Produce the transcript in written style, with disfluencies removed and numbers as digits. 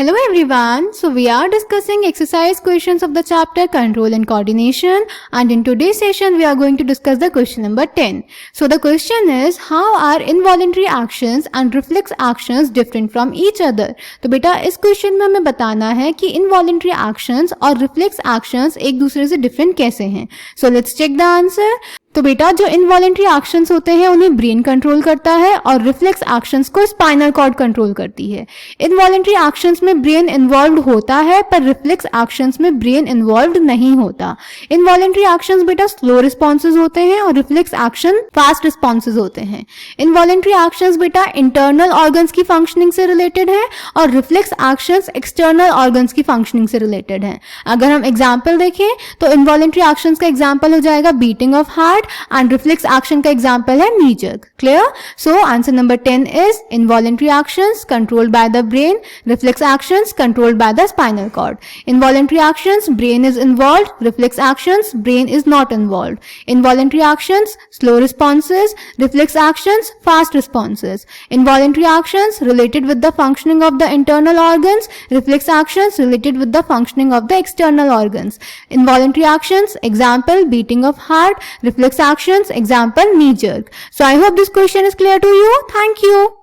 Hello everyone. So we are discussing exercise questions of the chapter Control and Coordination, and in today's session we are going to discuss the question number 10. So the question is, how are involuntary actions and reflex actions different from each other? तो बेटा इस question में हमें बताना है कि involuntary actions और reflex actions एक दूसरे से different कैसे हैं. So let's check the answer. तो बेटा जो इनवॉलेंट्री एक्शंस होते हैं उन्हें ब्रेन कंट्रोल करता है और रिफ्लेक्स एक्शंस को स्पाइनल कॉर्ड कंट्रोल करती है. इनवॉलेंट्री एक्शंस में ब्रेन इन्वॉल्व होता है पर रिफ्लेक्स एक्शंस में ब्रेन इन्वॉल्व नहीं होता. इनवॉलेंट्री एक्शंस बेटा स्लो रिस्पॉन्सेज होते हैं और रिफ्लेक्स एक्शन फास्ट रिस्पॉन्सेज होते हैं. इनवॉलेंट्री एक्शंस बेटा इंटरनल ऑर्गन्स की फंक्शनिंग से रिलेटेड है और रिफ्लेक्स एक्शंस एक्सटर्नल ऑर्गन्स की फंक्शनिंग से रिलेटेड है. अगर हम एग्जाम्पल देखें तो इनवॉलेंट्री एक्शंस का एग्जाम्पल हो जाएगा beating of heart and reflex action का example है knee jerk. Clear? So answer number 10 is involuntary actions controlled by the brain, reflex actions controlled by the spinal cord. Involuntary actions brain is involved, reflex actions brain is not involved. Involuntary actions slow responses, reflex actions fast responses. Involuntary actions related with the functioning of the internal organs, reflex actions related with the functioning of the external organs. Involuntary actions example beating of heart, reflex actions example knee jerk. So I hope this question is clear to you. Thank you.